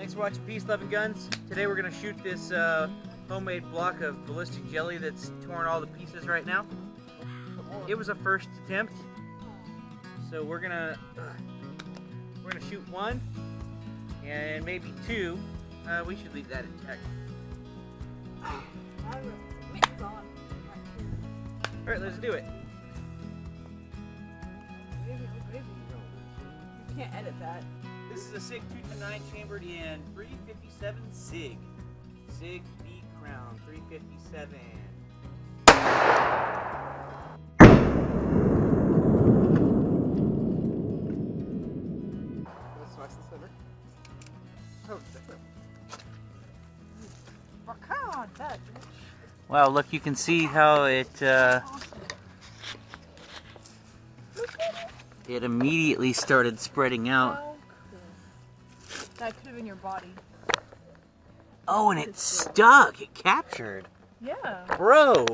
Thanks for watching Peace, Love, and Guns. Today we're going to shoot this homemade block of ballistic jelly that's torn all the pieces right now. It was a first attempt, so we're gonna shoot one and maybe two. We should leave that intact. All right, let's do it. You can't edit that. This is a SIG 229 chambered in 357 SIG. SIG B Crown 357. That's nice and center. Oh, different. Come that. Wow, look, you can see how it it immediately started spreading out. Oh, cool. That could have been your body. Oh, and it stuck. It captured. Yeah. Bro,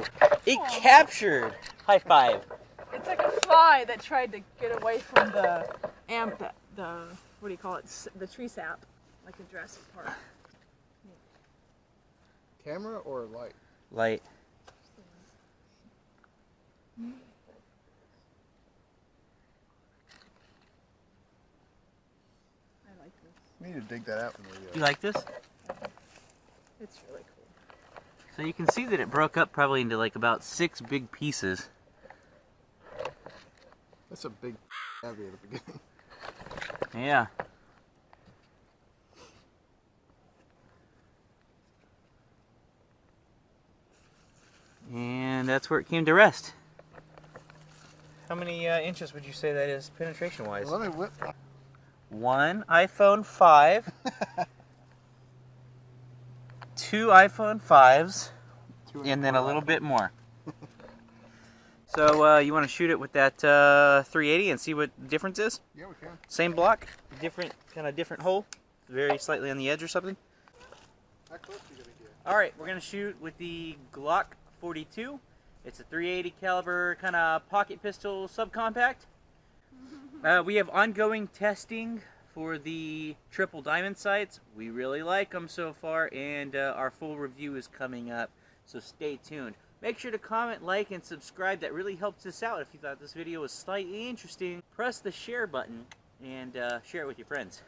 it captured. High five. It's like a fly that tried to get away from the what do you call it? The tree sap, like a Jurassic Park. Camera or light? Light. I like this. We need to dig that out when we You like this? It's really cool. So you can see that it broke up probably into like about 6 big pieces. That's a big heavy at the beginning. Yeah. And that's where it came to rest. How many inches would you say that is penetration-wise? Well, let me whip. One iPhone 5, 2 iPhone 5s, and then a little bit more. So you want to shoot it with that 380 and see what the difference is? Yeah, we can. Same block, different hole, very slightly on the edge or something. How close are you gonna get? All right, we're gonna shoot with the Glock 42. It's a 380 caliber kind of pocket pistol subcompact. We have ongoing testing for the triple diamond sights. We really like them so far, and our full review is coming up, so stay tuned. Make sure to comment, like, and subscribe. That really helps us out. If you thought this video was slightly interesting, press the share button and share it with your friends.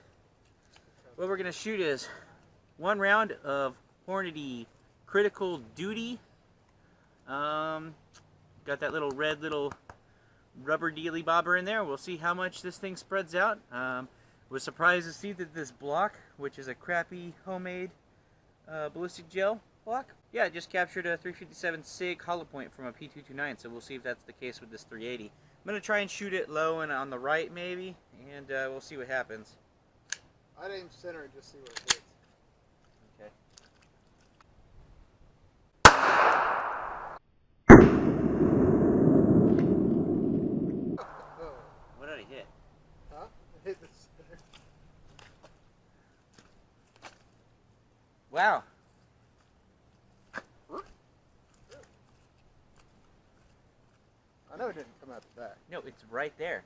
What we're going to shoot is 1 round of Hornady Critical Duty. Got that little red rubber dealy bobber in there. We'll see how much this thing spreads out. Was surprised to see that this block, which is a crappy homemade ballistic gel block, yeah, it just captured a 357 SIG hollow point from a P229, so we'll see if that's the case with this 380. I'm going to try and shoot it low and on the right maybe, and we'll see what happens. I'd aim center and just see where it hits. Okay. What did I hit? Huh? It hit the center. Wow. I know it didn't come out the back. No, it's right there.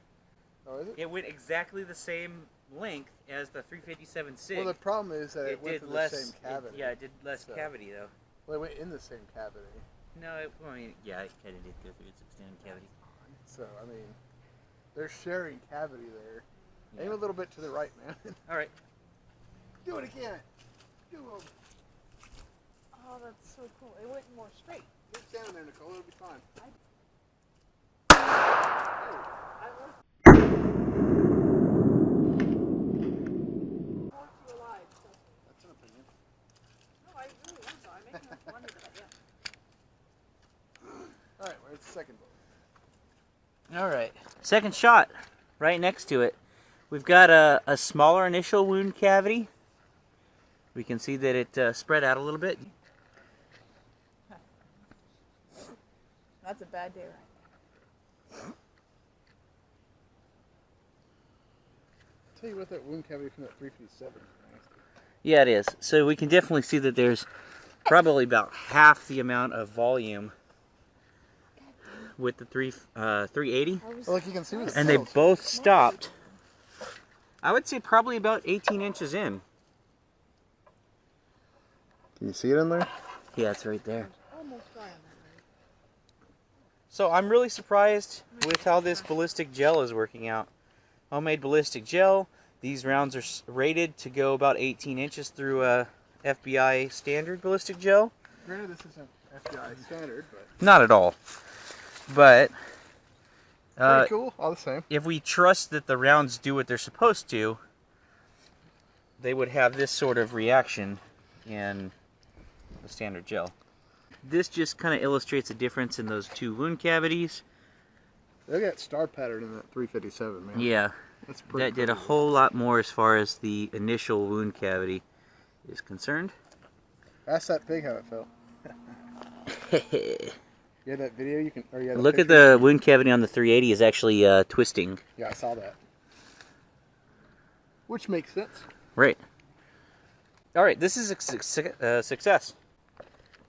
Oh, is it? It went exactly the same length as the 357 SIG. Well, the problem is that it went did through less, the same cavity. it did less So. cavity though. Well, it went in the same cavity. No, I mean, yeah, it kind of did go through its extended cavity. So, I mean, they're sharing cavity there. Yeah. Aim a little bit to the right, man. All right. Do it again. Do it. Oh, that's so cool. It went more straight. Get down there, Nicole. It'll be fine. That's an opinion. No, I really want to. I'm making a wonder that I get. All right, where's the second bullet? All right. Second shot, right next to it. We've got a smaller initial wound cavity. We can see that it spread out a little bit. That's a bad day, right? Tell you what, that wound cavity from that 357 is nasty. Yeah, it is. So we can definitely see that there's probably about half the amount of volume with the 380. Well, like you can see with the And they cells. both stopped. I would say probably about 18 inches in. Can you see it in there? Yeah, it's right there. Almost dry on that right? So I'm really surprised with how this ballistic gel is working out. Homemade ballistic gel. These rounds are rated to go about 18 inches through a FBI standard ballistic gel. Granted, this isn't FBI standard, but Not at all. But pretty cool, all the same. if we trust that the rounds do what they're supposed to, they would have this sort of reaction in the standard gel. This just kind of illustrates the difference in those two wound cavities. They got star pattern in that 357, man. Yeah, That's pretty that did a cool. whole lot more as far as the initial wound cavity is concerned. Ask that pig how it felt. You had that video? You can. Or you had that Look at picture? the wound cavity on the 380 is actually twisting. Yeah, I saw that. Which makes sense. Right. All right, this is a success.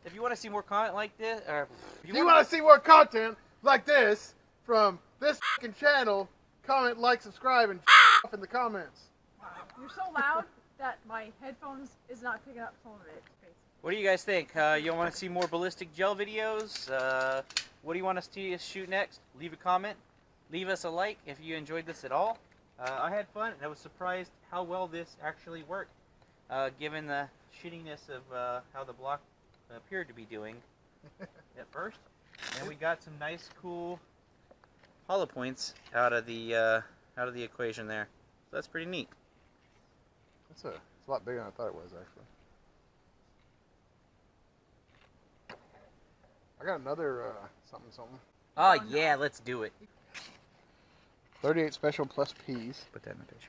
If you want to see more content like this, or If you want to see more content like this from this fucking channel, comment, like, subscribe, and off in the comments. Wow. You're so loud that my headphones is not picking up some of it. Basically. what do you guys think? You want to see more ballistic gel videos? What do you want us to shoot next? Leave a comment. Leave us a like if you enjoyed this at all. I had fun, and I was surprised how well this actually worked, given the shittiness of how the block appeared to be doing at first. And we got some nice, cool hollow points out of the equation there. So that's pretty neat. It's a lot bigger than I thought it was, actually. I got another something. Oh yeah, let's do it. 38 special plus P's. Put that in the picture.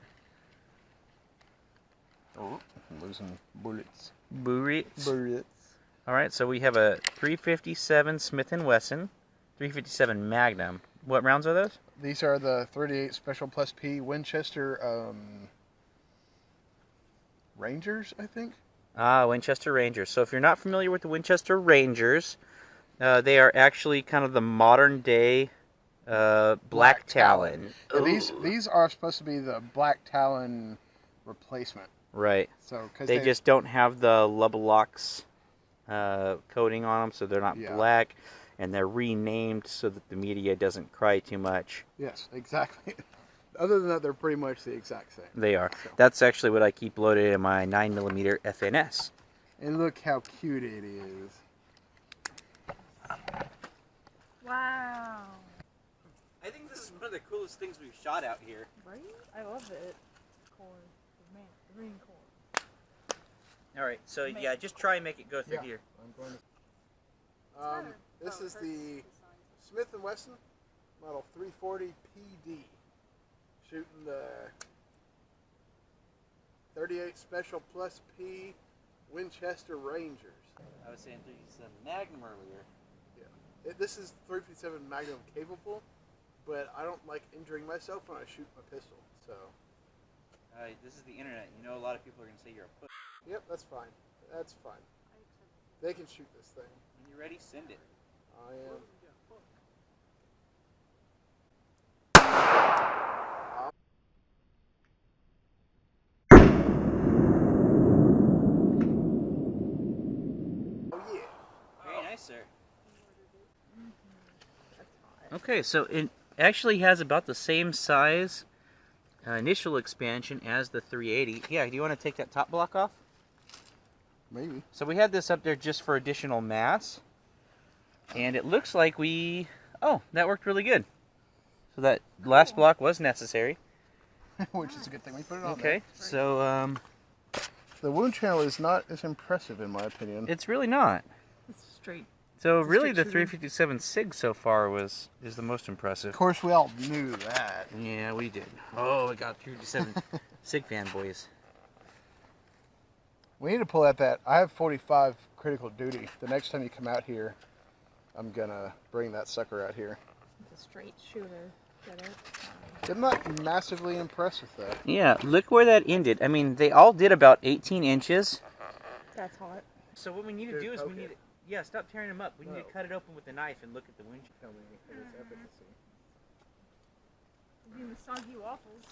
Oh, I'm losing bullets. Bullets. Bullets. All right, so we have a 357 Smith & Wesson, 357 Magnum. What rounds are those? These are the 38 special plus P Winchester Rangers, I think. Ah, Winchester Rangers. So if you're not familiar with the Winchester Rangers, they are actually kind of the modern day Black Talon. Yeah, these are supposed to be the Black Talon replacement. Right. So because They just don't have the Lubalox coating on them, so they're not black, and they're renamed so that the media doesn't cry too much. Yes, exactly. Other than that, they're pretty much the exact same. They are. So. That's actually what I keep loaded in my 9mm FNS. And look how cute it is. Wow. I think this is one of the coolest things we've shot out here. Right? I love it. Corn. Man, green corn. All right, so yeah, just try and make it go through here. I'm going to... this is the Smith & Wesson model 340 PD. Shooting the 38 special plus P Winchester Rangers. I was saying 357 Magnum earlier. Yeah. This is 357 Magnum capable, but I don't like injuring myself when I shoot my pistol, so... This is the internet. You know a lot of people are going to say you're a pussy. Yep, that's fine. That's fine. They can shoot this thing. When you're ready, send it. I am. Oh yeah. Very nice, sir. Okay, so it actually has about the same size initial expansion as the 380. Yeah, do you want to take that top block off? Maybe. So we had this up there just for additional mass. And it looks like we... Oh, that worked really good. So that last block was necessary. Which is a good thing. We put it on Okay, there. so... The wound channel is not as impressive in my opinion. It's really not. It's straight. So It's a really straight the shooter. 357 SIG so far is the most impressive. Of course, we all knew that. Yeah, we did. Oh, we got 357 SIG fanboys. We need to pull out that. I have 45 critical duty. The next time you come out here, I'm gonna bring that sucker out here. It's a straight shooter. Get it? I'm not massively impressed with that. Yeah, look where that ended. I mean, they all did about 18 inches. That's hot. So what we need to do is we need to... Yeah, stop tearing them up. We need to cut it open with a knife and look at the wound. Tell me if it's efficacy. Give me soggy waffles.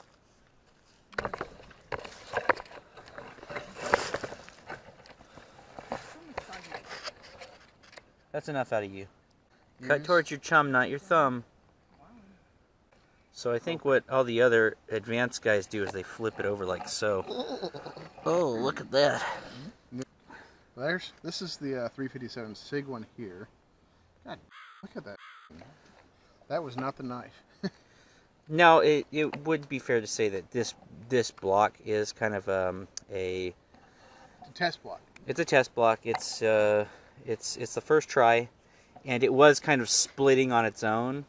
That's enough out of you. Cut towards your chum, not your thumb. So I think what all the other advanced guys do is they flip it over like so. Oh, look at that. This is the 357 SIG one here. God, look at that. That was not the knife. No, it would be fair to say that this block is kind of a It's a test block. It's a test block. It's the first try, and it was kind of splitting on its own,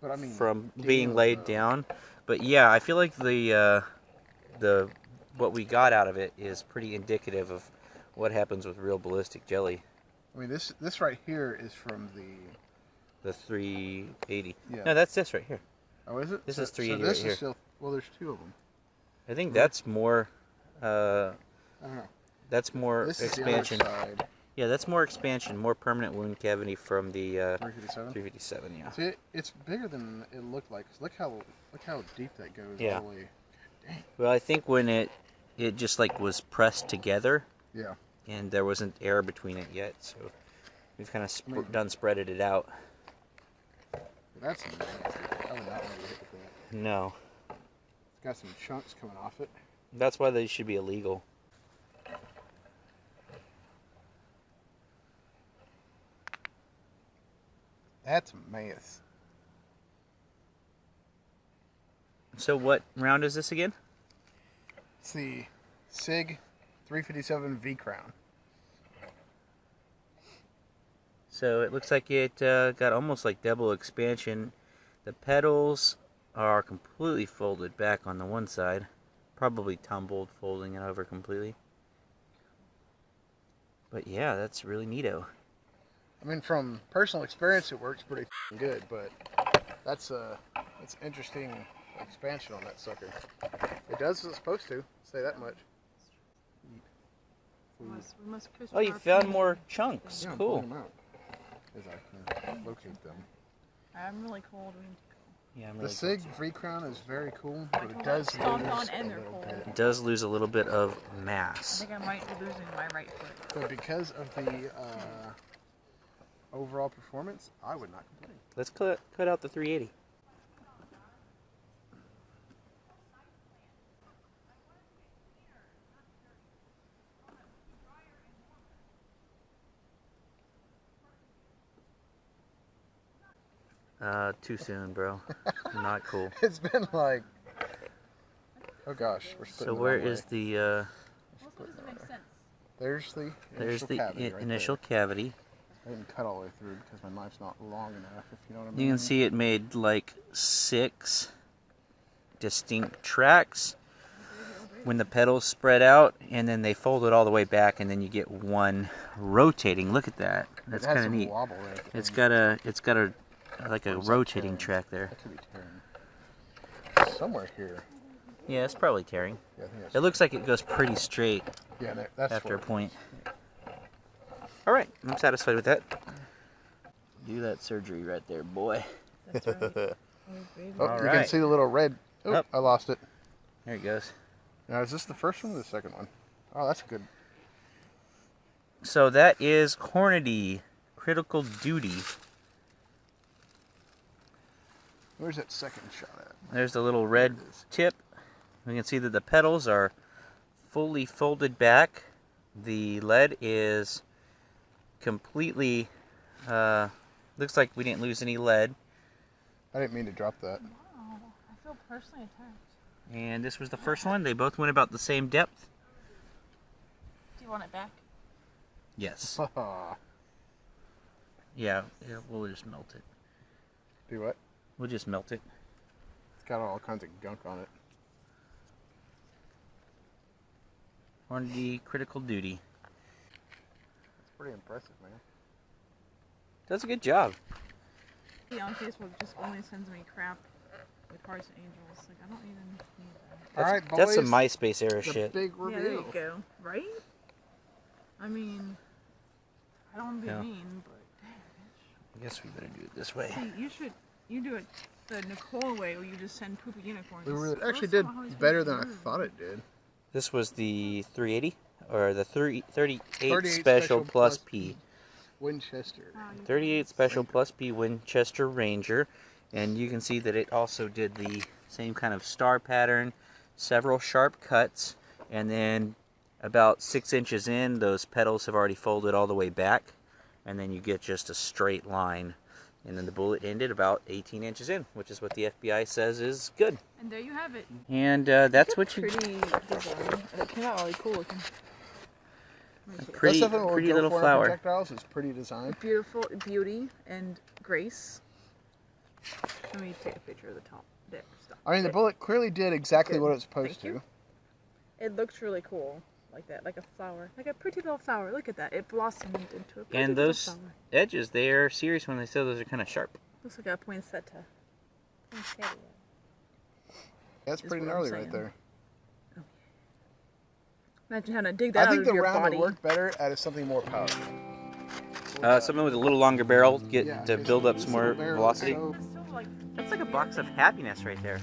But I mean, from being laid down. But yeah, I feel like the what we got out of it is pretty indicative of what happens with real ballistic jelly. I mean, this right here is from The 380. Yeah. No, that's this right here. Oh, is it? This is 380 so this right here. is still, well, there's two of them. I think that's more. I don't know. That's more This expansion. is the other side. Yeah, that's more expansion, more permanent wound cavity from the 357. 357. Yeah. See, it's bigger than it looked like. Look how deep that goes. Yeah. All the way. Dang. Well, I think when it just like was pressed together, Yeah. and there wasn't air between it yet, so we've kind of done spreaded it out. That's nasty. I would not want to hit with that. No, It's got some chunks coming off it. that's why they should be illegal. That's mess. So what round is this again? It's the SIG 357 V Crown. So it looks like it got almost like double expansion. The pedals are completely folded back on the one side. Probably tumbled, folding it over completely. But yeah, that's really neato. I mean, from personal experience, it works pretty good, but that's interesting expansion on that sucker. It does what it's supposed to, say that much. We must Oh, you found more chunks. Yeah, I'm Cool. pulling them out as I can locate them. I'm really cold. We need to go. Yeah, I'm The really SIG V Crown is very cool, but it does Stomped lose on a and they're little cold. bit. It does lose a little bit of I mass. think I might be losing my right foot. But because of the overall performance, I would not complain. Let's cut out the 380. Too soon, bro. Not cool. It's been like, oh gosh, we're splitting So the where wrong is way. the Well, so does it make sense? There's the there's initial the cavity right initial there. cavity. I didn't cut all the way through because my knife's not long enough, if you know what I mean. You can see it made like 6 distinct tracks when the pedals spread out, and then they fold it all the way back, and then you get one rotating. Look at that. That's It has kind of some neat. wobble right there. It's got a like a Or is that rotating tearing? track there. That could be tearing. Somewhere here. Yeah, it's probably tearing. Yeah, I think that's, It looks like it goes pretty straight yeah, that's after a what- point. All right, I'm satisfied with that. Do that surgery right there, boy. That's right. Oh, baby. Oh, All you right. can see the little red. Oh, Yep. I lost it. There it goes. Now, is this the first one or the second one? Oh, that's good. So that is Hornady Critical Duty. Where's that second shot at? There's the little red There it is. tip. We can see that the pedals are fully folded back. The lead is completely, looks like we didn't lose any lead. I didn't mean to drop that. Wow, I feel personally attacked. And this was the first one. They both went about the same depth. Do you want it back? Yes. Do Yeah, we'll just melt it. what? We'll just melt it. It's got all kinds of gunk on it. Hornady Critical Duty. It's pretty impressive, man. Does a good job. On Facebook just only sends me crap with Hearts and Angels. Like, I don't even need that. That's, All right, that's some boys. MySpace era The shit. big Yeah, reveal. there you go. Right? I mean, I don't want to be Yeah. mean, but dang, bitch. I guess we better do it this way. See, you do it the Nicole way, where you just send poopy unicorns. It actually That's did not how it's better supposed than to I do. thought it did. This was the 380 or the 38 38 special plus P. Winchester. 38 Special Plus P Winchester Ranger, and you can see that it also did the same kind of star pattern, several sharp cuts, and then about 6 inches in, those petals have already folded all the way back, and then you get just a straight line. And then the bullet ended about 18 inches in, which is what the FBI says is good. And there you have it. And that's what you... Pretty design. It came out really cool looking. Pretty, That's definitely what pretty we go little for in flower. projectiles is pretty design. Beautiful beauty and grace. Let me take a picture of the top. There. Stop. I mean, the bullet clearly did exactly Good. what it was supposed Thank you. to. It looks really cool. Like that, like a flower. Like a pretty little flower. Look at that. It blossomed into a pretty And little those flower. edges, they are serious when they say those are kind of sharp. Looks like a poinsettia. Poinsettia. That's Is pretty what I'm gnarly right saying. there. Imagine having to dig that I out think of the your round body. would work better out of something more powerful. Something with a little longer barrel to Yeah, to it's- build up this some more little barrel is velocity. so- That's so, like, That's like a box of happiness right there.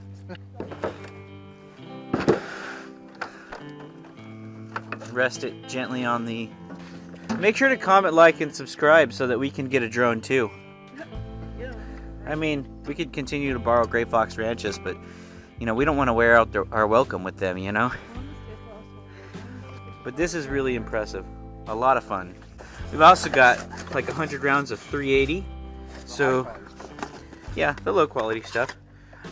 Rest it gently on the... Make sure to comment, like, and subscribe so that we can get a drone too. yeah. I mean, we could continue to borrow Gray Fox ranches, but, you know, we don't want to wear out our welcome with them, you know? But this is really impressive. A lot of fun. We've also got like 100 rounds of 380. So, yeah, the low quality stuff.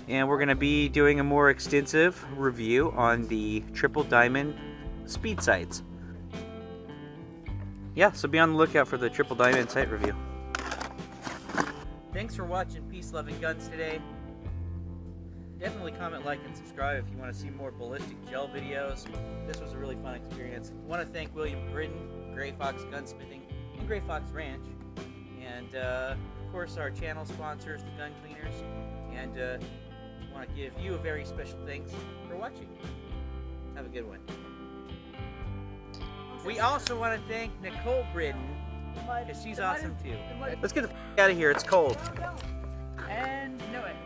And we're going to be doing a more extensive review on the triple diamond speed sights. Yeah, so be on the lookout for the triple diamond sight review. Thanks for watching Peace Loving Guns today. Definitely comment, like, and subscribe if you want to see more ballistic gel videos. This was a really fun experience. I want to thank William Briddon, Gray Fox Gunsmithing, and Gray Fox Ranch. And, of course, our channel sponsors, the Gun Cleaners. And I want to give you a very special thanks for watching. Have a good one. We also want to thank Nicole Briddon, because she's awesome too. Let's get the f*** out of here, it's cold. And no it.